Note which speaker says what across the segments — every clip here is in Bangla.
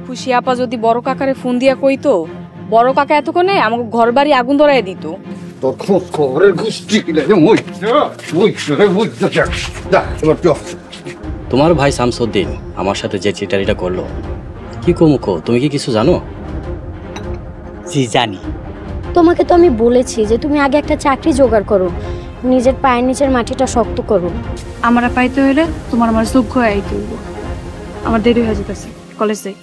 Speaker 1: খুশি আপা যদি বড় কাকারে ফোন দিয়া কইতো, বড় কাকা এতক্ষণে আমাকে ঘর বাড়ি আগুন ধরাই দিত।
Speaker 2: তোমার ভাই শামসুদ্দিন আমার সাথে যে চিটারিটা করলো, কি কমুকো তুমি কি কিছু জানো?
Speaker 3: জি জানি।
Speaker 4: তোমাকে তো আমি বলেছি যে তুমি আগে একটা চাকরি জোগাড় করো, নিজের পায়ের নিচের মাটিটা শক্ত করো।
Speaker 1: আমার পাইতে হইলে তোমার আমার যোগ্য আইতে হইব। আমার দেরি হয়ে যেতেছে, কলেজ যাই।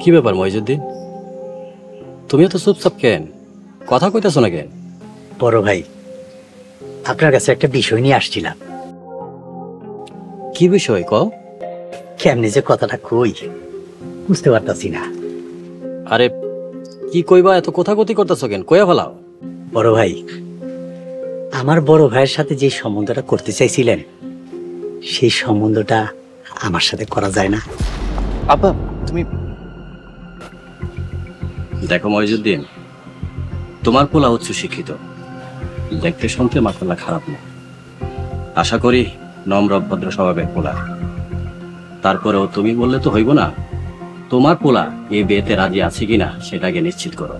Speaker 2: কি ব্যাপার মইজুদ্দিন, তুমি তো চুপচাপ কেন, কথা কইতেছো না কেন?
Speaker 3: বড় ভাই, আপনার কাছে একটা বিষয় নিয়ে আসছিলাম।
Speaker 2: কি বিষয় কও?
Speaker 3: কেমনি যে কথাটা কই বুঝতে পারতাছি না।
Speaker 2: আরে কি কইবা, এত কথা কথি করতেছো কেন, কইয়া ফেলাও।
Speaker 3: বড় ভাই, আমার বড় ভাইয়ের সাথে যে সম্বন্ধটা করতে চাইছিলেন, সেই সম্বন্ধটা আমার সাথে করা যায় না?
Speaker 5: আপা তুমি
Speaker 2: দেখো মইজুদ্দিন, তোমার পোলা উচ্চ শিক্ষিত, দেখতে শুনতে মাশাআল্লাহ খারাপ না। আশা করি নম্র ভদ্র স্বভাবের পোলা। তারপরেও তুমি বললে তো হইব না। তোমার পোলা এই বিয়েতে রাজি আছে কিনা সেটাকে নিশ্চিত করো,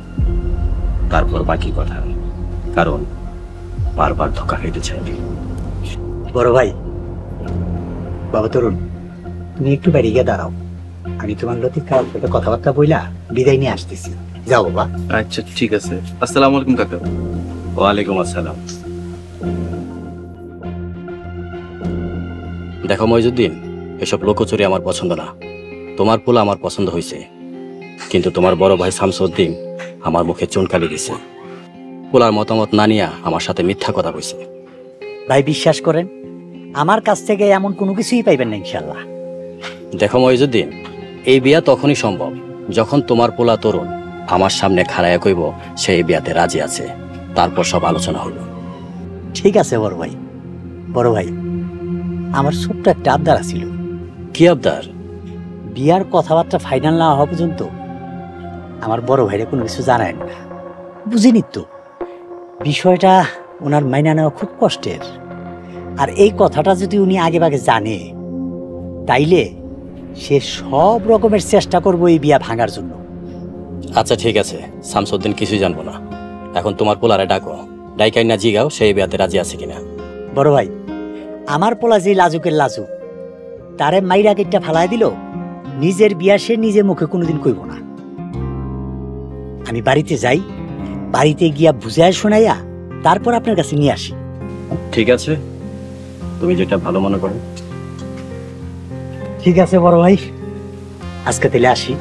Speaker 2: তারপর বাকি কথা। কারণ বারবার ধোকা খেতে চাইবে।
Speaker 3: বড় ভাই, বাবা তরুণ, তুমি একটু বাইরে গিয়ে দাঁড়াও, আমি তোমার লতিকার সাথে কথাবার্তা বইলা বিদায় নিয়ে আসতেছি। যাও বাবা।
Speaker 5: আচ্ছা ঠিক আছে। আসসালামু আলাইকুম কাকা।
Speaker 2: ওয়ালাইকুম আসসালাম। দেখো মইজুদ্দিন, এসব লোকচুরি আমার পছন্দ না। তোমার পোলা আমার পছন্দ হয়েছে, কিন্তু তোমার বড় ভাই শামসুদ্দিন আমার মুখে চুনকালি দিছে। পোলার মতামত না নিয়া আমার সাথে মিথ্যা কথা কইছে।
Speaker 3: ভাই বিশ্বাস করেন, আমার কাছ থেকে এমন কোনো কিছুই পাইবেন না ইনশাল্লাহ।
Speaker 2: দেখো মইজুদ্দিন, এই বিয়া তখনই সম্ভব যখন তোমার পোলা তরুণ আমার সামনে খাড়াইয়া কইব সে এই বিয়াতে রাজি আছে, তারপর সব আলোচনা হইল।
Speaker 3: ঠিক আছে বড় ভাই। বড় ভাই, আমার ছোট্ট একটা আবদার ছিল।
Speaker 2: কি আবদার?
Speaker 3: বিয়ার কথাবার্তা ফাইনাল না হওয়া পর্যন্ত আমার বড় ভাইরা কোনো কিছু জানায় না। বুঝিনি তো, বিষয়টা ওনার মাইনা নেওয়া খুব কষ্টের। আর এই কথাটা যদি উনি আগে ভাগে জানে, তাইলে সে সব রকমের চেষ্টা করবো এই বিয়া ভাঙার জন্য।
Speaker 2: আচ্ছা ঠিক আছে, শামসুদ্দিন কিছুই জানবো না। এখন তোমার পোলারে ডাকো, ডাইকাই না জিগাও সেই বিয়াতে রাজি আছে কিনা।
Speaker 3: বড় ভাই, আমার পোলা যে লাজুকের লাজুক, তারে মাইরা কেটটা ফালাই দিল, নিজের বিয়া সে নিজে মুখে কোনোদিন কইব না। আমি বাড়িতে যাই, বাড়িতে গিয়া বুঝায় শোনাইয়া তারপর আপনার কাছে নিয়ে আসি।
Speaker 2: ঠিক আছে, তুমি যেটা ভালো মনে করো।
Speaker 3: ঠিক আছে বড় ভাই, আজকে তাহলে আসি।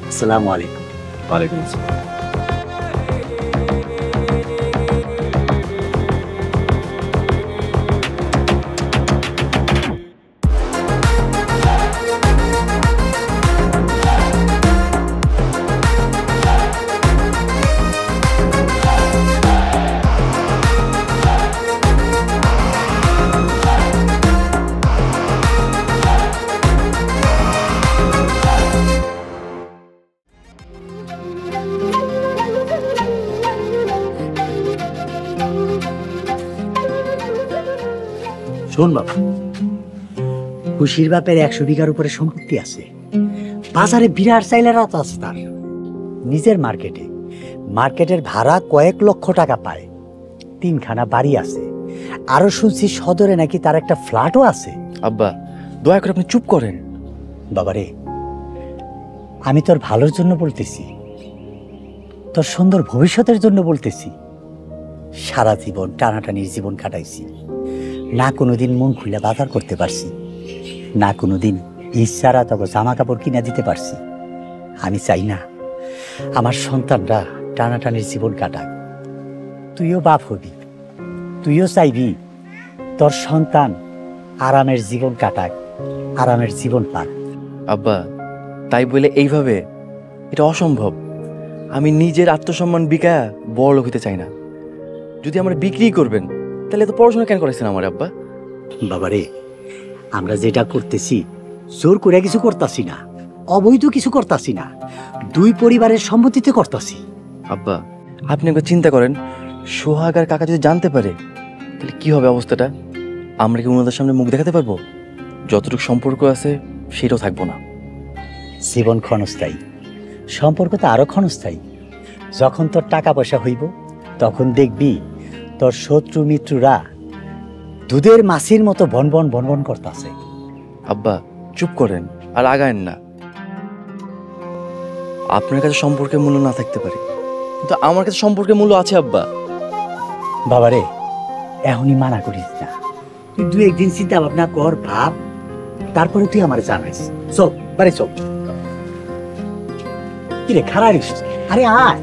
Speaker 3: আসসালামু আলাইকুম।
Speaker 2: ওয়ালাইকুম আসসালাম।
Speaker 3: শোন বাবা, খুশির বাপের 100 বিঘার উপরে সম্পত্তি আছে, বাজারে বিরাট চাইলের রাত আছে তার। নিজের মার্কেটের ভাড়া কয়েক লক্ষ টাকা পায়, 3খানা বাড়ি আছে, আরো শুনছি সদরে নাকি তার একটা ফ্ল্যাটও আছে।
Speaker 5: আব্বা দয়া করে আপনি চুপ করেন।
Speaker 3: বাবারে, আমি তোর ভালোর জন্য বলতেছি, তোর সুন্দর ভবিষ্যতের জন্য বলতেছি। সারা জীবন টানাটানির জীবন কাটাইছি, না কোনোদিন মন খুলে বাজার করতে পারছি, না কোনোদিন ইচ্ছারা তবে জামা কাপড় কিনে দিতে পারছি। আমি চাই না আমার সন্তানরা টানাটানির জীবন কাটাক। তুইও বাপ হবি, তুইও চাইবি তোর সন্তান আরামের জীবন কাটাক, আরামের জীবন পাক।
Speaker 5: আব্বা তাই বলে এইভাবে, এটা অসম্ভব। আমি নিজের আত্মসম্মান বিকায়া বড় লোক হইতে চাই না। যদি আমার বিক্রি করবেন তাহলে তো পড়াশোনা কেন করেছেন আমার আব্বা?
Speaker 3: বাবারে, আমরা যেটা করতেছি জোর করে কিছু করতেছি না, অবৈধ কিছু করতাছি না, দুই পরিবারের সম্মতিতে করতাছি।
Speaker 5: আব্বা আপনি একবার চিন্তা করেন, সোহাগ আর কাকা যদি জানতে পারে তাহলে কি হবে অবস্থাটা? আমরা কি ওনাদের সামনে মুখ দেখাতে পারবো? যতটুকু সম্পর্ক আছে সেটাও থাকবো না।
Speaker 3: জীবন ক্ষণস্থায়ী, সম্পর্ক তো আরো ক্ষণস্থায়ী। যখন তোর টাকা পয়সা হইব তখন দেখবি তোর শত্রু মিত্ররা দুধের মাছির মতো বনবন বনবন করতেছে।
Speaker 5: আব্বা চুপ করেন আর আগায়েন না। আপনার কাছে সম্পর্কের মূল্য না থাকতে পারে, কিন্তু আমার কাছে সম্পর্কের মূল্য আছে আব্বা।
Speaker 3: বাবারে এখনই মানা করিস না, তুই দু একদিন চিন্তা ভাবনা কর, ভাব, তারপরে তুই আমার জানাইস। চল বাড়ি চল। কিরে খারাপ, আরে আয়।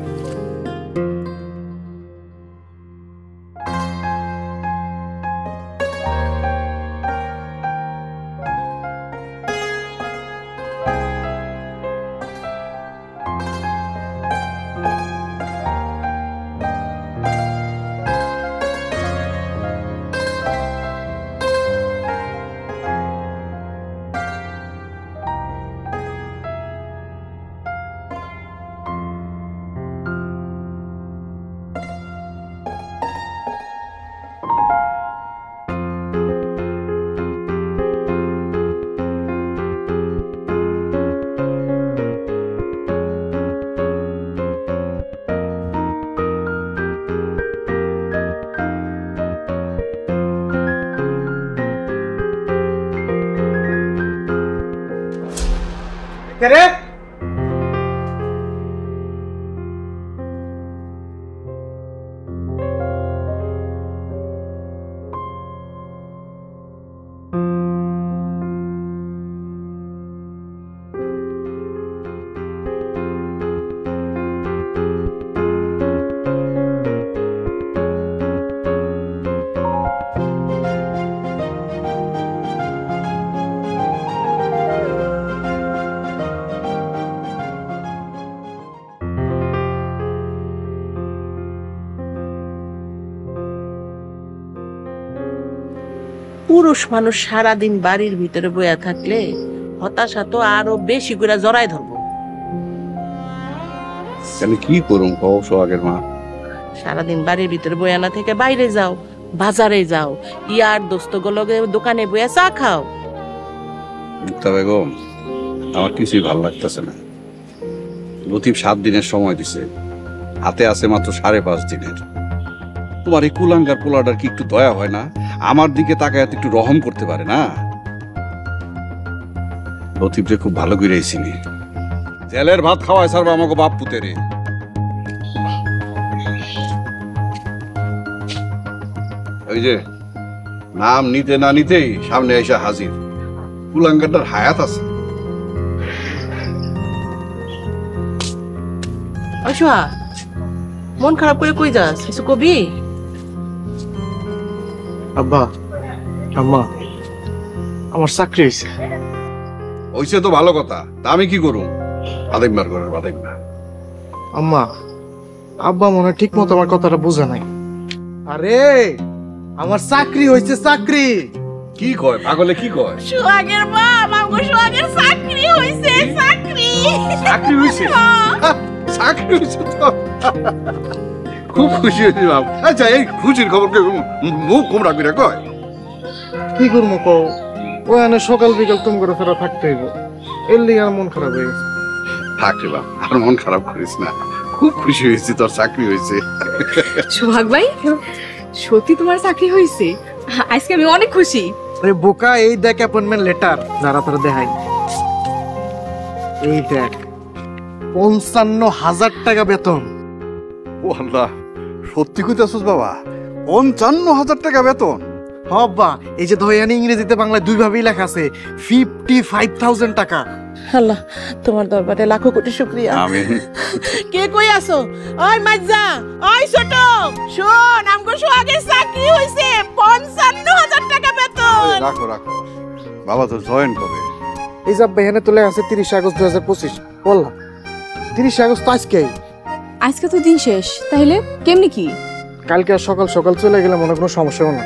Speaker 6: পুরুষ মানুষ সারাদিন বাড়ির ভিতরে বইয়া থাকলে হতাশা তো আরো বেশি করে জড়াই ধরবো।
Speaker 7: কি করুম কও সোহাগের মা?
Speaker 6: সারাদিন বাড়ির ভিতরে বইয়া না থেকে বাইরে যাও, বাজারে যাও, ইয়ার দোস্তগুলোকে দোকানে বইয়া চা খাও।
Speaker 7: মুক্তা বেগম, আমার কিছুই ভালো লাগতেছে না। লতিফ 7 দিনের সময় দিছে, হাতে আছে মাত্র 5.5 দিনের। তোমার এই কুলাঙ্গার পোলাটার কি একটু দয়া হয় না? আমার দিকে তাকায় একটু রহম করতে পারে না? লতিফরে খুব ভালো করে চিনি, জেলের ভাত খাওয়ায় সারবা আমাকে বাপ পুতেরে। ওই যে নাম নিতে না নিতেই সামনে এসে হাজির, কুলাঙ্গারটার হায়াত আছে।
Speaker 6: অসুয়া, মন খারাপ করে কই যাস? কিছু কবি?
Speaker 8: আব্বা আম্মা, আমার চাকরি হয়েছে।
Speaker 7: হইছে তো ভালো কথা, তা আমি কি করুম? বাদাইবার করে বাদাইবার।
Speaker 8: আম্মা আব্বা মনে ঠিক মতো আমার কথাটা বোঝে নাই। আরে আমার চাকরি হয়েছে, চাকরি।
Speaker 7: কি কয় পাগলে, কি কয়?
Speaker 6: সোহাগের বাপ, আমার সোহাগের চাকরি হইছে, চাকরি।
Speaker 7: চাকরি হইছে? চাকরি হইছে তো খুব খুশি হয়েছি বাপ। আচ্ছা এই খুশির খবর মুখ কুমড়া করে কয়?
Speaker 8: কি করবো কও, ওই আনে সকাল বিকাল তুমি করে ফেরা থাকতে হইব, এর লিগে আর মন খারাপ হয়ে গেছে।
Speaker 7: থাক রে বাপ, আর মন খারাপ করিস না, খুব খুশি হয়েছি তোর চাকরি হয়েছে।
Speaker 1: সোহাগ ভাই, সত্যি তোমার চাকরি হয়েছে? আজকে আমি অনেক খুশি।
Speaker 8: আরে বোকা, এই দেখ অ্যাপয়েন্টমেন্ট লেটার, যারা তারা দেখাই। এই দেখ 55,000 টাকা বেতন।
Speaker 7: ও আল্লাহ, সত্যি কইতাছস বাবা? 55,000 টাকা বেতন?
Speaker 8: হব্বা, এই যে দয়ানি ইংরেজিতে বাংলায় দুই ভাবেই লেখা আছে, 55,000 টাকা।
Speaker 6: আল্লাহ, তোমার দরবারে লাখো কোটি শুকরিয়া।
Speaker 7: আমিন।
Speaker 6: কে কই আছো? ওই মাজা, ওই ছোট, শোন, আমগো সোহাগের চাকরি হইছে, 55,000 টাকা বেতন।
Speaker 7: রাখো রাখো বাবা, তো জয়েন কবে?
Speaker 8: এই যে এখানে তোলে আছে 30 আগস্ট 2025। বললাম 30 আগস্ট আজকে।
Speaker 1: আজকে তো দিন শেষ, তাহলে কেমনি কি?
Speaker 8: কালকে আর সকাল সকাল চলে গেলে মনে কোনো সমস্যা হবে না।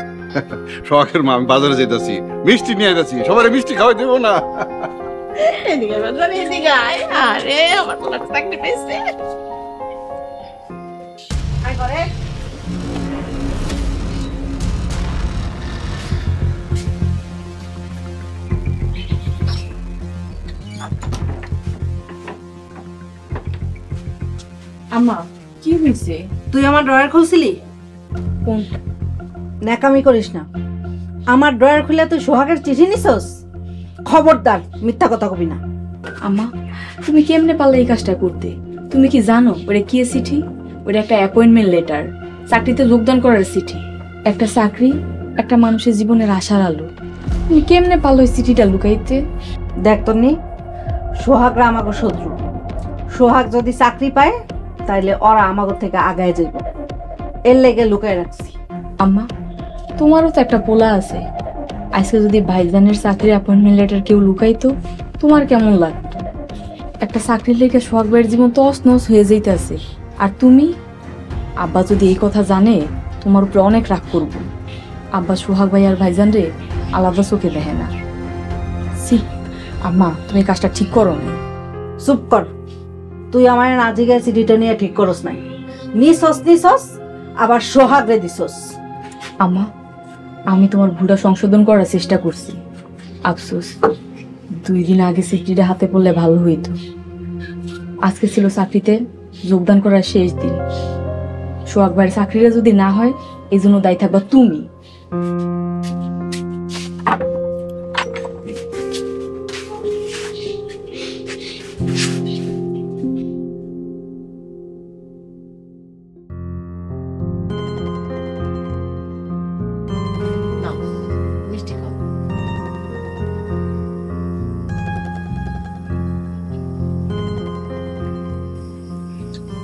Speaker 7: শখের মা, আমি বাজারে যাইতাছি, মিষ্টি নিয়ে যাচ্ছি, সবাই মিষ্টি খাওয়াই দেবো না?
Speaker 6: এদিকে বাজার এদিকে আয়। আরে আমার পোলা চাকরি পেয়েছে। আয় ঘরে।
Speaker 1: আম্মা কি হয়েছে?
Speaker 9: তুই আমার ড্রয়ার খুলছিলি?
Speaker 1: কোন?
Speaker 9: ন্যাকামি করিস না। আমার ড্রয়ার খুলে তুই সোহাগের চিঠি নিছস? খবরদার মিথ্যা কথা কবি না।
Speaker 1: আম্মা তুমি কেমনে পারলে এই কাজটা করতে? তুমি কি জানো ওটা কি চিঠি? ওটা একটা অ্যাপয়েন্টমেন্ট লেটার, চাকরিতে যোগদান করার চিঠি। একটা চাকরি একটা মানুষের জীবনের আশার আলো। তুমি কেমনে পারলো ওই চিঠিটা লুকাইতে?
Speaker 9: দেখ তন্নি, সোহাগরা আমাকে শত্রু। সোহাগ যদি চাকরি পায় তাইলে ওরা আমাকে থেকে আগায় যাইব, এর লেগে লুকায় রাখছি।
Speaker 1: আম্মা তোমারও তো একটা পোলা আছে, আজকে যদি ভাইজানের চাকরির অ্যাপয়েন্টমেন্ট লেটার কেউ লুকাইতো তোমার কেমন লাগতো? একটা চাকরির লেগে সোহাগ ভাইয়ের জীবন তো অসনস হয়ে যাইতেছে। আর তুমি, আব্বা যদি এই কথা জানে তোমার উপরে অনেক রাগ করব। আব্বা সোহাগ ভাই আর ভাইজান রে আলাদা চোখে দেখে না। সি আম্মা তুমি কাজটা ঠিক করো না।
Speaker 9: চুপ কর, তুই আমার না জিগায় চিঠিটা নিয়ে ঠিক করস নাই। নিছস আবার সোহাগ রে দিছস।
Speaker 1: আম্মা আমি তোমার ভুলটা সংশোধন করার চেষ্টা করছি। আফসোস 2 দিন আগে চিঠিটা হাতে পড়লে ভালো হইতো। আজকে ছিল চাকরিতে যোগদান করার শেষ দিন। সোহাগ ভাইয়ের চাকরিটা যদি না হয় এই জন্য দায়ী থাকবা তুমি।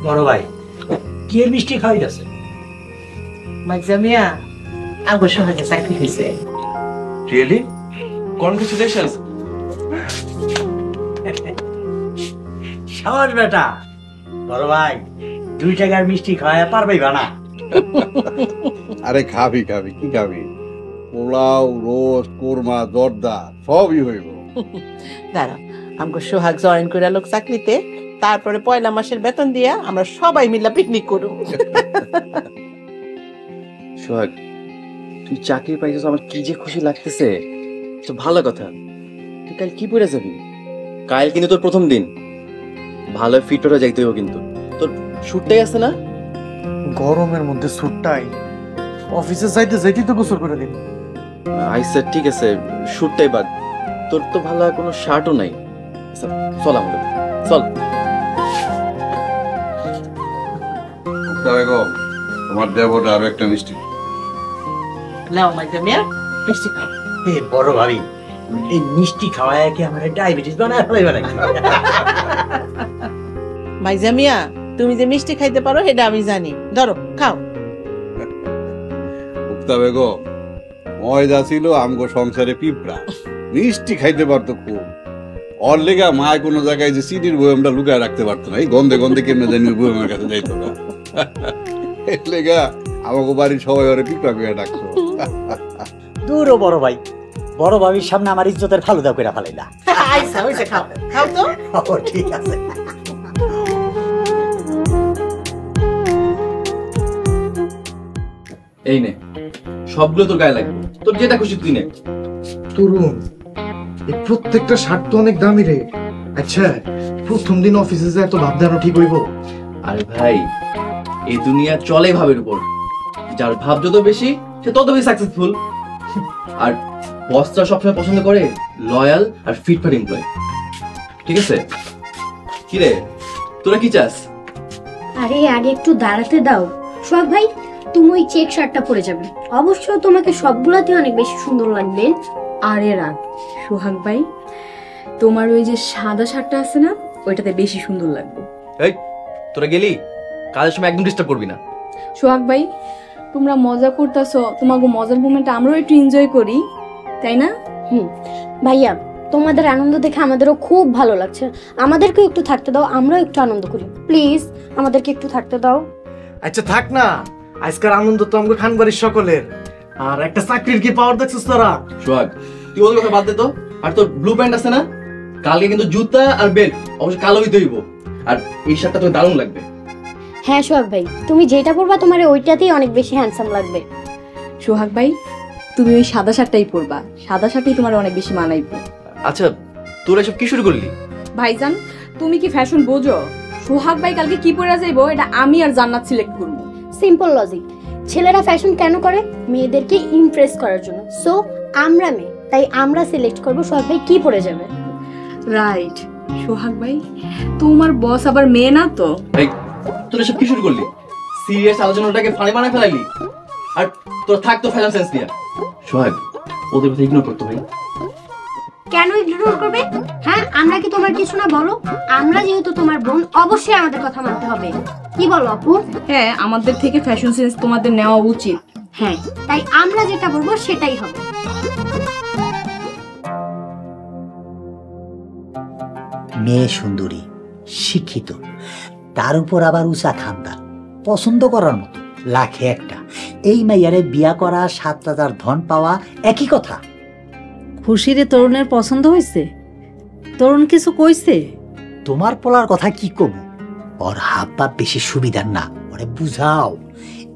Speaker 3: বড় ভাই কি এর মিষ্টি খাওয়াই গেছে?
Speaker 6: মাইজামিয়া আমার সোহাগের চাকরি হয়েছে।
Speaker 5: রিয়েলি? কনগ্রাচুলেশনস।
Speaker 3: সাবাস বেটা। বড় ভাই 2 টাকার মিষ্টি খাওয়ায় পারবেই না?
Speaker 7: আরে খাবি কি খাবি? পোলাও, রোস্ট, কোরমা, জর্দা সবই হইব।
Speaker 6: দাঁড়া, আমাকে সোহাগ জয়েন করে লোক চাকরিতে, তারপরে 1লা মাসের বেতন দিয়া আমরা সবাই মিলে পিকনিক করব।
Speaker 5: সোহাগ তুই চাকরি পাইছিস, আমার কি যে খুশি লাগতেছে। তো ভালো কথা, তুই কাল কি পরে যাবি? কাল কিন্তু তোর প্রথম দিন, ভালো ফিট হয়ে যাইতে হবে। কিন্তু তোর শুটটাই আছে না?
Speaker 8: গরমের মধ্যে স্যুটটাই অফিসে যাইতেই তো গোসল করে দিন।
Speaker 5: আইসা ঠিক আছে, শুটটাই বাদ। তোর তো ভালো কোনো শার্টও নাই। আচ্ছা, চল আমাদের চল।
Speaker 7: তোমার দেবটা আরো একটা মিষ্টি।
Speaker 6: নাও মাইজামিয়া মিষ্টি খাও।
Speaker 3: বড় ভাবি এই মিষ্টি খাওয়ায় কি আমার ডায়াবেটিস বানায় ফেলাইবে নাকি?
Speaker 6: মাইজামিয়া তুমি যে মিষ্টি খাইতে পারো সেটা আমি জানি, ধরো খাও।
Speaker 7: মুক্তা বেগম ময়দা ছিল আমগো সংসারে পিঁপড়া, মিষ্টি খাইতে পারতো খুব। ওর লেগা মায় কোনো জায়গায় যে চিনির বয়মটা লুকায় রাখতে পারতো না, এই গন্ধে গন্ধে কেমনে জানি বয়মের কাছে যাইতো না। এর লেগা আমাকে বাড়ির সবাই ওরে পিঁপড়া করে ডাকতো।
Speaker 3: দূরও বড় ভাই, বড় ভাবির সামনে আমার ইজ্জতের ফালুদা করে ফেলাইলা।
Speaker 6: আইসা হইছে, খাও খাও তো।
Speaker 3: ঠিক আছে।
Speaker 5: এই নে, সবগুলো তোর গায়ে লাগবে, তোর যেটা খুশি তুই নে।
Speaker 8: তরুণ, এই প্রত্যেকটা শার্ট তো অনেক দামি রে। আচ্ছা, প্রথম দিন অফিসে যায় তো ভাব দেওয়া ঠিক হইব?
Speaker 5: আরে ভাই, এই দুনিয়া চলে ভাবের উপর। যার ভাব যত বেশি সে তত বেশি সাকসেসফুল। আর বসরা সবসময় পছন্দ করে লয়াল আর ফিটফাট এমপ্লয়ি। ঠিক আছে? কি রে, তোরা কি চাস?
Speaker 4: আরে আগে একটু দাঁড়াতে দাও। সোহাগ ভাই তুমি ওই চেক শার্টটা পরে যাবে, অবশ্য তোমাকে সবগুলাতে অনেক বেশি সুন্দর লাগবে।
Speaker 1: আরে রাগ সোহাগ ভাই, তোমার ওই যে সাদা শার্টটা আছে না, ওইটাতে বেশি সুন্দর লাগবে।
Speaker 5: এই তোরা গেলি, কাজের সময় একদম ডিস্টার্ব করবি না।
Speaker 1: সোহাগ ভাই তোমরা মজা করতেছো, তোমাকে মজার মোমেন্টটা আমরাও একটু এনজয় করি, তাই না?
Speaker 4: ভাইয়া তোমাদের আনন্দ দেখে আমাদেরও খুব ভালো লাগছে, আমাদেরকেও একটু থাকতে দাও, আমরাও একটু আনন্দ করি প্লিজ, আমাদেরকে একটু থাকতে দাও।
Speaker 8: আচ্ছা থাক না, আজকের আনন্দ তো আমাকে খানবাড়ির সকলের। আর একটা চাকরির কি পাওয়ার দেখছিস তোরা?
Speaker 5: সোহাগ তুই ওদের কথা বাদ দে তো। আর তোর ব্লু প্যান্ট আছে না, কালকে কিন্তু জুতা আর বেল্ট অবশ্যই কালো হইতে হইব, আর এই শার্টটা তো দারুণ লাগবে।
Speaker 4: হ্যাঁ সোহাগ ভাই, তুমি যেটা পরবা তোমার ওইটাতেই অনেক বেশি হ্যান্ডসাম লাগবে।
Speaker 1: সোহাগ ভাই, তুমি ওই সাদা শার্টটাই পরবা, সাদা শার্টই তোমার অনেক বেশি মানাইবে।
Speaker 5: আচ্ছা তোরা এসব কি শুরু করলি?
Speaker 1: ভাইজান, তুমি কি ফ্যাশন বোঝো? সোহাগ ভাই কালকে কি পরে যাইবো এটা আমি আর জান্নাত সিলেক্ট করবো।
Speaker 4: সিম্পল লজিক, ছেলেরা ফ্যাশন কেন করে? মেয়েদেরকে ইমপ্রেস করার জন্য। সো আমরা মেয়ে, তাই আমরা সিলেক্ট করব সোহাগ ভাই কি পরে যাবে।
Speaker 1: রাইট। সোহাগ ভাই, তোমার বস আবার মেয়ে না তো?
Speaker 5: এই তোরা এসব কি শুরু করলি? সিরিয়াস আলোচনাটাকে ফানি বানায় ফেলাইলি, আর তোরা থাক তো ফ্যাশন সেন্স দিয়া। সোহাগ, ওদের কথা ইগনোর করতে ভাই।
Speaker 4: কেন ইগনোর করবে? হ্যাঁ, আমরা কি তোমার কিছু না? বলো, আমরা যেহেতু তোমার বোন অবশ্যই আমাদের কথা মানতে হবে। কি বলো আপু?
Speaker 1: হ্যাঁ, আমাদের থেকে ফ্যাশন সেন্স তোমাদের নেওয়া উচিত।
Speaker 4: হ্যাঁ, তাই আমরা যেটা বলবো সেটাই হবে।
Speaker 3: মেয়ে সুন্দরী, শিক্ষিত, তার উপর আবার উঁচা খানদান, পছন্দ করার মতো, লাখে একটা। এই মাইয়ারে বিয়া করা, 7,000 ধন পাওয়া একই কথা।
Speaker 9: খুশিরে তরুণের পছন্দ হয়েছে? তরুণ কিছু কইছে?
Speaker 3: তোমার পোলার কথা কি কম, ওর হাব ভাব বেশি সুবিধার না, ওরে বুঝাও।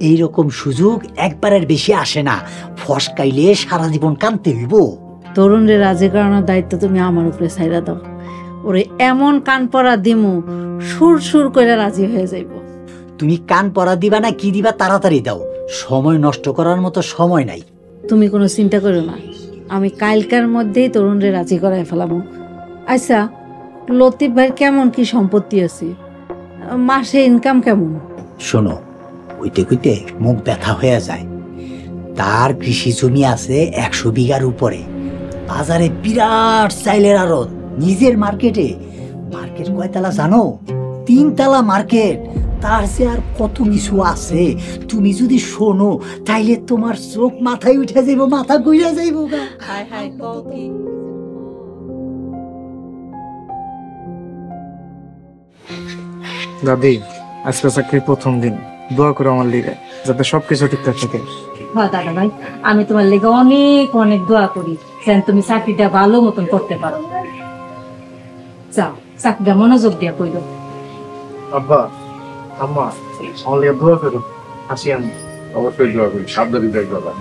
Speaker 3: এইরকম সুযোগ একবারের বেশি আসে না, ফসকাইলে সারা জীবন কানতে হইব।
Speaker 9: তরুণরে রাজি করানোর দায়িত্ব তুমি আমার উপরে ছাইরা দাও। ওরে এমন কান পরা দিমু, সুর সুর করে রাজি হয়ে যাইব।
Speaker 3: তুমি কান পরা দিবা না কি দিবা তাড়াতাড়ি দাও, সময় নষ্ট করার মতো সময় নাই।
Speaker 9: তুমি কোনো চিন্তা করো না, আমি কালকার মধ্যেই তরুণরে রাজি করাই ফেলামো। আচ্ছা, লতিফ ভাইয়ের কেমন কি সম্পত্তি আছে? মাসে ইনকাম কেমন?
Speaker 3: শোনো, কইতে কইতে মুখ ব্যথা হয়ে যায়। তার কৃষি জমি আছে 100 বিঘার উপরে, বাজারে বিরাট চাইলের আড়ত, নিজের মার্কেট কয়তলা জানো? 3 তলা মার্কেট। তার যে আর কত কিছু আছে, তুমি যদি শোনো তাইলে তোমার চোখ মাথায় উঠে যাইব, মাথা ঘুরে যাইব।
Speaker 8: দাদি, আজকে চাকরির প্রথম দিন, দোয়া করো আমার লিগে যাতে সবকিছু ঠিকঠাক থাকে।
Speaker 9: হ্যাঁ দাদা ভাই, আমি তোমার লেগে অনেক অনেক দোয়া করি যেন তুমি চাকরিটা ভালো মতন করতে পারো। যাও, চাকরিটা মনোযোগ দিয়া কইরো।
Speaker 8: আব্বা, আম্মা, আমার লিগে দোয়া করো। আসি আমি।
Speaker 7: অবশ্যই দোয়া করি, সাবধানে দেখবা।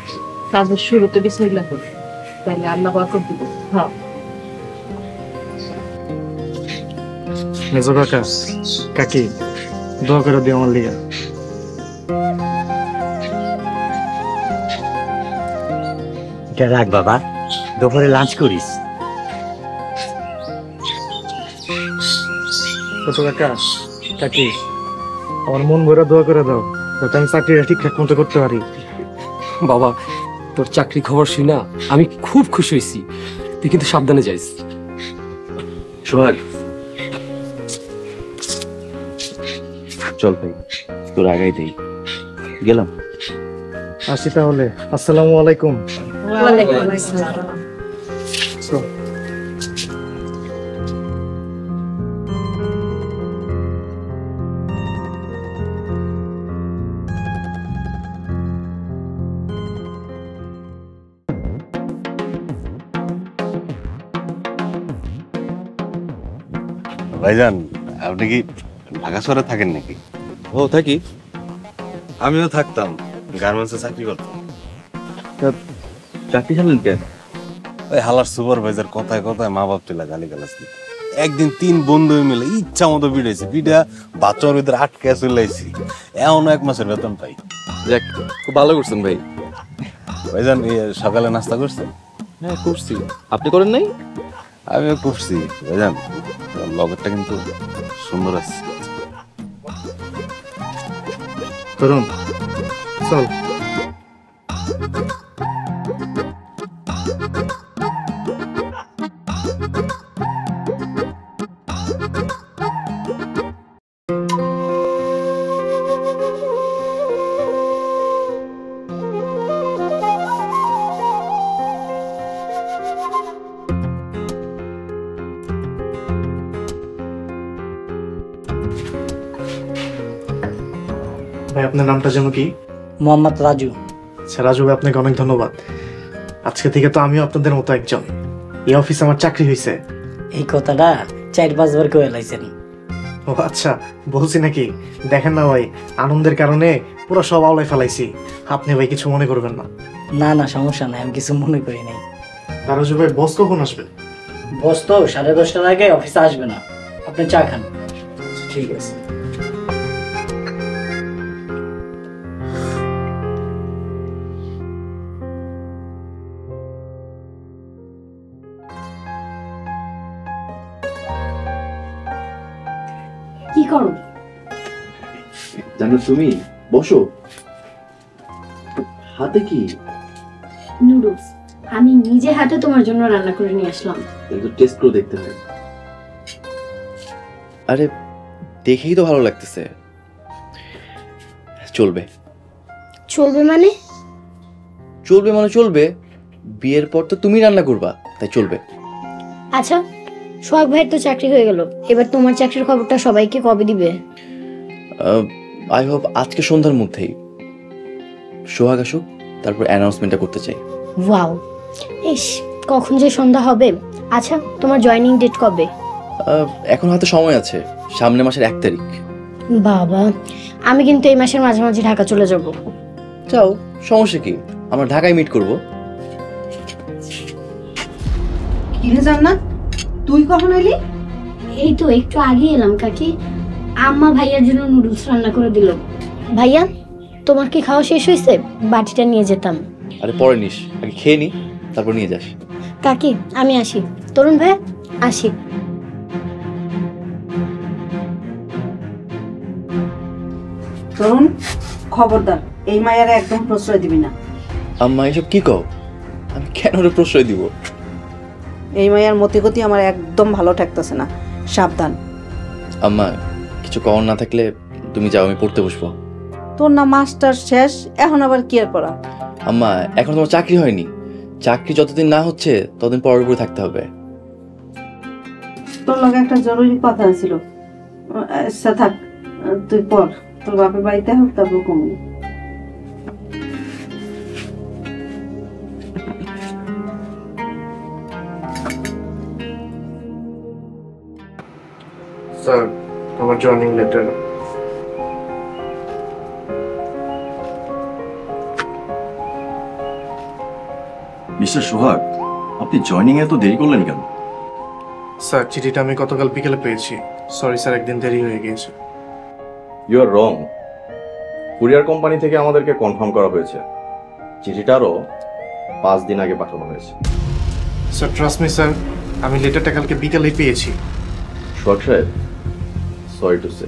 Speaker 1: কাজের শুরুতে বিসমিল্লাহ করি, তাহলে আল্লাহ বরকত দিবে। হ্যাঁ,
Speaker 8: মেজো কাকা, কাকি, দোয়া করে দিও আমার লিগে।
Speaker 3: এটা রাখ বাবা, দুপুরে লাঞ্চ করিস।
Speaker 8: ছোট কাকা, কাকি, আমার মন ভরে দোয়া করে দাও যাতে আমি চাকরিটা ঠিকঠাক মতো করতে পারি।
Speaker 10: বাবা, তোর চাকরি খবর শুই না আমি খুব খুশি হয়েছি, তুই কিন্তু সাবধানে যাইস।
Speaker 5: সোহাগ, চল ভাই, তোর আগাই দেই। গেলাম।
Speaker 8: আসি তাহলে, আসসালামু আলাইকুম। চল।
Speaker 11: ভাইজান, আপনি কি ঢাকা শহরে থাকেন নাকি?
Speaker 5: ও থাকি।
Speaker 11: আমিও থাকতাম, গার্মেন্টসে চাকরি করতাম।
Speaker 5: চাকরি ছাড়লেন কেন?
Speaker 11: ওই হালার সুপারভাইজার কথায় কথায় মা বাপ তুলা গালি গালাজ দিত। একদিন 3 বন্ধু মিলে ইচ্ছা মতো পিটাইছি, পিঠা বাচ্চার ভিতরে আটকে চলাইছি। এমনও 1 মাসের বেতন পাই।
Speaker 5: যাক, খুব ভালো করছেন ভাই।
Speaker 11: ভাইজান, সকালে নাস্তা করছেন?
Speaker 5: হ্যাঁ করছি, আপনি করেন নাই?
Speaker 11: আমিও করছি। ভাইজান, লগেরটা কিন্তু সুন্দর আছে।
Speaker 8: তরুণ, চল। ভাই, আপনার নামটা যেন কি?
Speaker 3: মোহাম্মদ রাজু।
Speaker 8: আচ্ছা রাজু ভাই, আপনাকে অনেক ধন্যবাদ। আজকে থেকে তো আমিও আপনাদের মতো একজন। এই অফিসে আমার চাকরি হয়েছে,
Speaker 3: এই কথাটা 4-5 বার কয়ে লাইছেন।
Speaker 8: ও আচ্ছা, বলছি নাকি? দেখেন না ভাই, আনন্দের কারণে পুরো সব আওলাই ফেলাইছি। আপনি ভাই কিছু মনে করবেন না।
Speaker 3: না না, সমস্যা নাই, আমি কিছু মনে করি নাই।
Speaker 8: তারও ভাই, বস কখন আসবে?
Speaker 3: বস তো 10:30টার আগে অফিসে আসবে না, আপনি চা খান।
Speaker 8: ঠিক আছে।
Speaker 4: কি করো?
Speaker 5: জানো তুমি, বসো। হাতে কি?
Speaker 4: নুডলস। আমি নিজে হাতে তোমার জন্য রান্না করে নিয়ে আসলাম।
Speaker 5: একটু টেস্ট করে দেখতে হয়। আরে দেখেই তো ভালো লাগতেছে। চলবে।
Speaker 4: চলবে মানে?
Speaker 5: চলবে মানে চলবে। বিয়ের পর তো তুমি রান্না করবা, তাই চলবে।
Speaker 4: আচ্ছা, সোহাগ ভাইয়ের তো চাকরি হয়ে গেল, এবার তোমার চাকরির খবরটা সবাইকে কবে দিবে?
Speaker 5: আই হোপ আজকে সন্ধ্যার মধ্যেই। সোহাগ আসুক, তারপর অ্যানাউন্সমেন্টটা করতে চাই।
Speaker 4: ওয়াও, ইস, কখন যে সন্ধ্যা হবে। আচ্ছা, তোমার জয়েনিং ডেট কবে?
Speaker 5: এখন হাতে সময় আছে, সামনের মাসের 1 তারিখ।
Speaker 4: বাবা, আমি কিন্তু এই মাসের মাঝামাঝি ঢাকা চলে যাব।
Speaker 5: যাও, সমস্যা কি? আমরা ঢাকায় মিট করব।
Speaker 9: কি রে জান্নাত, তুই কখন এলি?
Speaker 4: এই তো একটু আগে এলাম কাকি। আম্মা ভাইয়ার জন্য নুডলস রান্না করে দিল। ভাইয়া, তোমার কি খাওয়া শেষ হয়েছে? বাটিটা নিয়ে যেতাম।
Speaker 5: আরে পরে নিস, আগে খেয়ে নি, তারপর নিয়ে যাস।
Speaker 4: কাকি, আমি আসি। তরুণ ভাই, আসি।
Speaker 9: তরুণ, খবরদার, এই মায়ের একদম প্রশ্রয় দিবি না।
Speaker 5: আম্মা এসব কি কও? আমি কেন ওরে প্রশ্রয় দিব?
Speaker 9: এই মায়ের মতিগতি আমার একদম ভালো ঠেকতেছে না, সাবধান।
Speaker 5: আম্মা, কিছু কওয়ার না থাকলে তুমি যাও, আমি পড়তে বসবো।
Speaker 9: তোর না মাস্টার শেষ, এখন আবার কি আর পড়া?
Speaker 5: আম্মা, এখন তোমার চাকরি হয়নি। চাকরি যতদিন না হচ্ছে ততদিন পরের উপরে থাকতে হবে।
Speaker 9: তোর লগে একটা জরুরি কথা ছিল। আচ্ছা থাক, তুই পড়, তোর বাপের বাড়িতে হোক, তারপর কমবি।
Speaker 8: স্যার, আমার জয়েনিং লেটার।
Speaker 2: মিস্টার সোহাগ, আপনি জয়েনিং এ এত দেরি করলেন কেন?
Speaker 8: স্যার, চিঠিটা আমি গতকাল বিকেলে পেয়েছি। সরি স্যার, একদিন দেরি হয়ে গিয়েছে।
Speaker 12: You are wrong. Courier company থেকে আমাদেরকে কনফার্ম করা হয়েছে চিঠিটারও 5 দিন আগে পাঠানো হয়েছে।
Speaker 8: স্যার, ট্রাস্ট মি স্যার, আমি লেটারটা কালকে বিকেলেই পেয়েছি।
Speaker 12: সোহাগ সাহেব, সরি টু সে,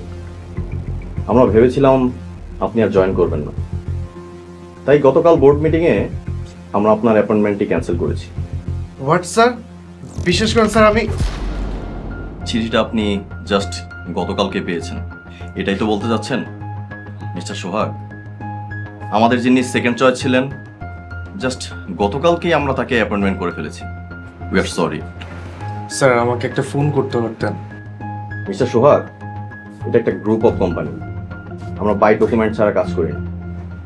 Speaker 12: আমরা ভেবেছিলাম আপনি আর জয়েন করবেন না, তাই গতকাল বোর্ড মিটিংয়ে আমরা আপনার অ্যাপয়েন্টমেন্টটি ক্যান্সেল করেছি।
Speaker 8: What sir? বিশেষ করে স্যার, আমি
Speaker 2: চিঠিটা আপনি জাস্ট গতকালকে পেয়েছেন, এটাই তো বলতে যাচ্ছেন? মিস্টার সোহাগ, আমাদের যিনি সেকেন্ড চয়েস ছিলেন, জাস্ট গতকালকেই আমরা তাকে অ্যাপয়েন্টমেন্ট করে ফেলেছি। We are sorry.
Speaker 8: স্যার, আমাকে একটা ফোন করতে পারতেন।
Speaker 12: মিস্টার সোহাগ, এটা একটা গ্রুপ অফ কোম্পানি, আমরা বাই ডকুমেন্ট ছাড়া কাজ করি না।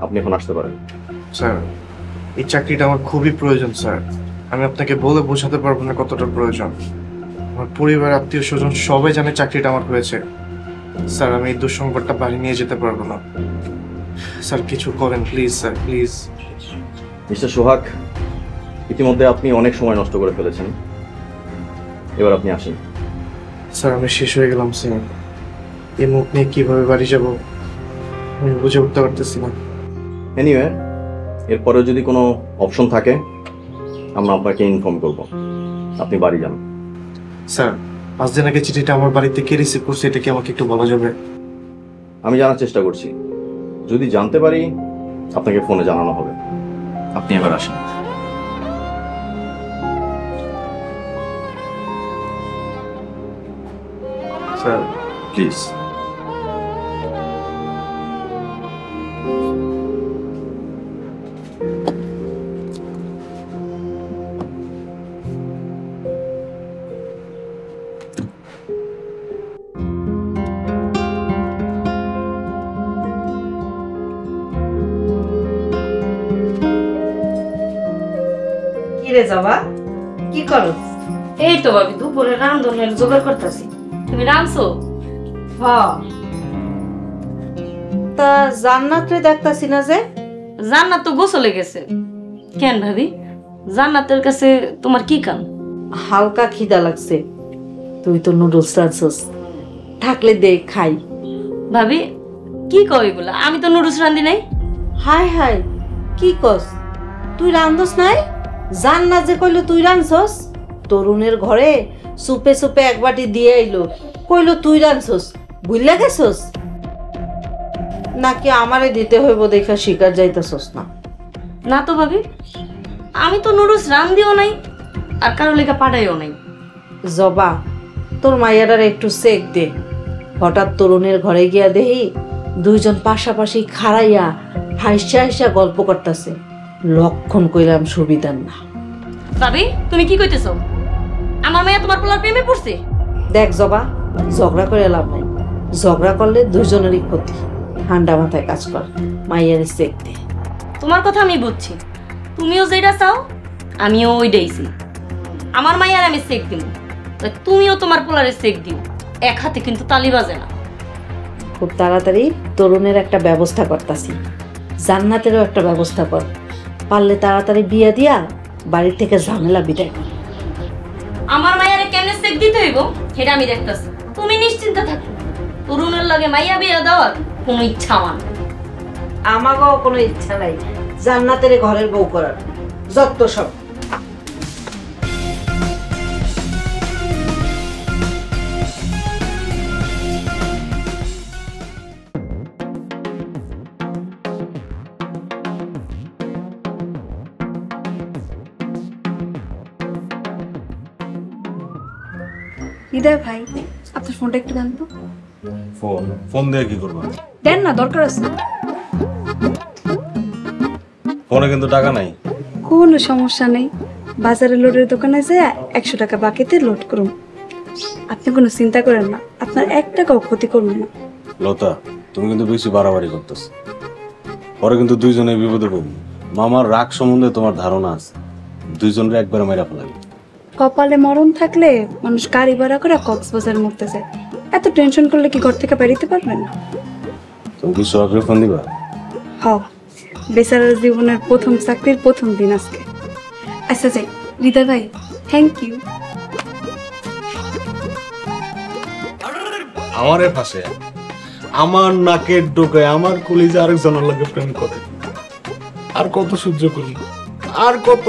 Speaker 12: আপনি এখন আসতে পারেন।
Speaker 8: স্যার, এই চাকরিটা আমার খুবই প্রয়োজন স্যার। আমি আপনাকে বলে বোঝাতে পারবো না কতটা প্রয়োজন। আমার পরিবার, আত্মীয় স্বজন সবাই জানে চাকরিটা আমার হয়েছে। স্যার, আমি এই দুঃসংবাদটা বাড়ি নিয়ে যেতে পারবো না। স্যার, কিছু করেন প্লিজ স্যার, প্লিজ।
Speaker 12: মিস্টার সোহাগ, ইতিমধ্যে আপনি অনেক সময় নষ্ট করে ফেলেছেন, এবার আপনি আসেন।
Speaker 8: স্যার, আমি শেষ হয়ে গেলাম স্যার। এই মুখ নিয়ে কিভাবে বাড়ি যাব আমি বুঝে উঠতে পারতেছি না।
Speaker 12: এনিওয়ে, এরপরেও যদি কোনো অপশন থাকে আমরা আপনাকে ইনফর্ম করব, আপনি বাড়ি যান।
Speaker 8: স্যার, 5 দিন আগে চিঠিটা আমার বাড়িতে কে রিসিভ করছে, এটা কি আমাকে একটু বলা যাবে?
Speaker 12: আমি জানার চেষ্টা করছি, যদি জানতে পারি আপনাকে ফোনে জানানো হবে।
Speaker 2: আপনি এবার আসেন।
Speaker 8: Sir,
Speaker 2: please.
Speaker 9: কি রে যাবা, কি করস?
Speaker 13: এই তো ভাবি দুপুরে রান্ধনের জোগাড় করতেছি। তুমি রাঁধছো?
Speaker 9: হ্যাঁ। তা জান্নাতরে দেখতাছি না যে?
Speaker 13: জান্নাত তো গোসলে গেছে। কেন ভাবি, জান্নাতের কাছে তোমার কি কাম?
Speaker 9: হালকা খিদা লাগছে, তুই তো নুডলস রাঁধছস, থাকলে দে খাই।
Speaker 13: ভাবি কি কও এগুলা? আমি তো নুডলস রাঁধি নাই।
Speaker 9: হাই হাই, কি কস? তুই রান্ধস নাই? জান্নাত যে কইলো তুই রাঁধছস। তরুণের ঘরে সুপে সুপে এক বাটি দিয়ে আইলো, কইলো তুই রাঁধছস, বুঝলা গেছস? নাকি আমারে দিতে হইব দেখা শিকার যাইতাছস না?
Speaker 13: না তো ভাবি, আমি তো নুডলস রাঁধিও নাই আর কারো লেখা পাঠাইও নাই।
Speaker 9: জবা, তোর মাইয়াটার একটু সেক দে। হঠাৎ তরুণের ঘরে গিয়া দেহি দুইজন পাশাপাশি খাড়াইয়া হাইসা হাইসা গল্প করতেছে। লক্ষণ কইলাম সুবিধার না।
Speaker 13: ভাবি তুমি কি কইতেছো? আমার মাইয়া তোমার পোলার প্রেমে পড়ছে?
Speaker 9: দেখ জবা, ঝগড়া করে লাভ নাই, ঝগড়া করলে দুইজনেরই ক্ষতি। ঠান্ডা মাথায় কাজ কর, মাইয়ারে সেক দে।
Speaker 13: তোমার কথা আমি বুঝছি, তুমিও যেটা চাও আমিও ওইটাই চাই। আমার মাইয়ার আমি সেক দিব, তুমিও তোমার পোলারে সেক দিও। এক হাতে কিন্তু তালি বাজে না।
Speaker 9: খুব তাড়াতাড়ি তরুণের একটা ব্যবস্থা করতাছি, জান্নাতেরও একটা ব্যবস্থা কর। পারলে তাড়াতাড়ি বিয়া দিয়া বাড়ি থেকে ঝামেলা বিদায় কর।
Speaker 13: আমার মাইয়ারে কেমনে সেক দিতে হইব সেটা আমি দেখতাছি, তুমি নিশ্চিন্তে থাকো। তরুণের লগে মাইয়া বিয়া দেওয়ার কোনো ইচ্ছা আমার না।
Speaker 9: আমাকেও কোনো ইচ্ছা নাই জান্নাতের ঘরের বউ করার, যত সব।
Speaker 14: হৃদয় ভাই, আপনার ফোনটা একটু দেন তো।
Speaker 11: ফোন দিয়ে কি করবা?
Speaker 14: দেন না, দরকার আছে।
Speaker 11: ফোনে কিন্তু টাকা নাই।
Speaker 14: কোনো সমস্যা নেই, বাজারে লোডের দোকানে যায় 100 টাকা বাকিতে লোড করুন। আপনি কোনো চিন্তা করেন না, আপনার 1 টাকাও ক্ষতি করুন না।
Speaker 11: লতা, তুমি কিন্তু বেশি বাড়াবাড়ি করতেছ, পরে কিন্তু দুইজনে বিপদে পড়বি। মামার রাগ সম্বন্ধে তোমার ধারণা আছে, দুইজনের একবারে মেরা ফেলাবি।
Speaker 14: কপালে মরণ থাকলে মানুষ গাড়ি ভাড়া করে কক্সবাজার মরতে যায়। এত টেনশন করলে কি ঘর থেকে বেরিতে পারবেন না?
Speaker 11: তুমি কি সোহাগরে ফোন দিবা?
Speaker 14: হ, বেচারার জীবনের প্রথম চাকরির প্রথম দিন আজকে। আচ্ছা যাই, হৃদয় ভাই থ্যাংক ইউ।
Speaker 11: আমারে ফাঁসে আমার নাকের ডোকায় আমার কলিজা আরেকজনের লাগে প্রেম করে। আর কত সহ্য করব, আর কত?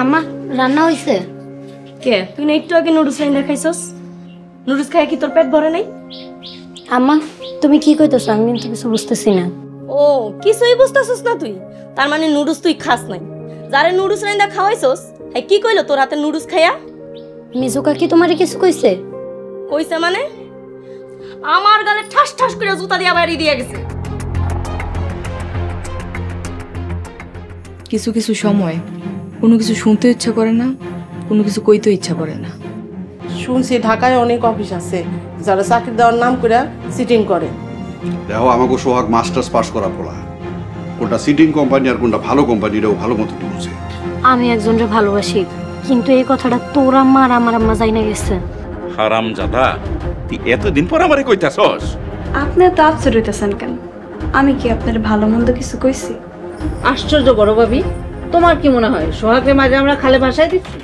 Speaker 4: আম্মা রান্না হইছে?
Speaker 13: কে, তুই না একটু আগে নুডলস রাইন্দা খাইছস? নুডলস খাই কি তোর পেট ভরে নাই?
Speaker 4: আম্মা তুমি কি কইতেছো? আমি কিন্তু কিছু বুঝতেছি না।
Speaker 13: ও, কিছুই বুঝতেছস না তুই? তার মানে নুডলস তুই খাস নাই। যারে নুডলস রাইন্দা খাওয়াইছস হ্যাঁ কি কইলো তোর হাতে নুডলস খাইয়া?
Speaker 4: মিজুকা কি তোমারে কিছু কইছে?
Speaker 13: কইছে মানে? আমার গালে ঠাস ঠাস করে জুতা দিয়া বাড়ি দিয়া গেছে।
Speaker 1: কিছু কিছু সময় কোনো কিছু শুনতে ইচ্ছা করে না, কোনো কিছু কইতে ইচ্ছা করে না।
Speaker 6: শুনছি ঢাকায় অনেক অফিস আছে যারা চাকরি দেওয়ার নাম করে সিটিং করে।
Speaker 7: দেখো, আমাকে সোহাগ মাস্টার্স পাস করা পড়া, কোনটা সিটিং কোম্পানি আর কোনটা ভালো কোম্পানি এটাও ভালো মতো বুঝে।
Speaker 4: আমি একজনকে ভালোবাসি, কিন্তু এই কথাটা তোর আম্মা আর আমার আম্মা জানা গেছে।
Speaker 15: হারাম জাদা, তুই এতদিন পর আমারে কইতাছস?
Speaker 14: আপনি তো আপসেট হইতেছেন কেন? আমি কি আপনার ভালো মন্দ কিছু কইছি?
Speaker 9: আশ্চর্য বড় ভাবি, তোমার কি মনে হয় সোহাগের মাঝে আমরা খালে ভাসায় দিচ্ছি?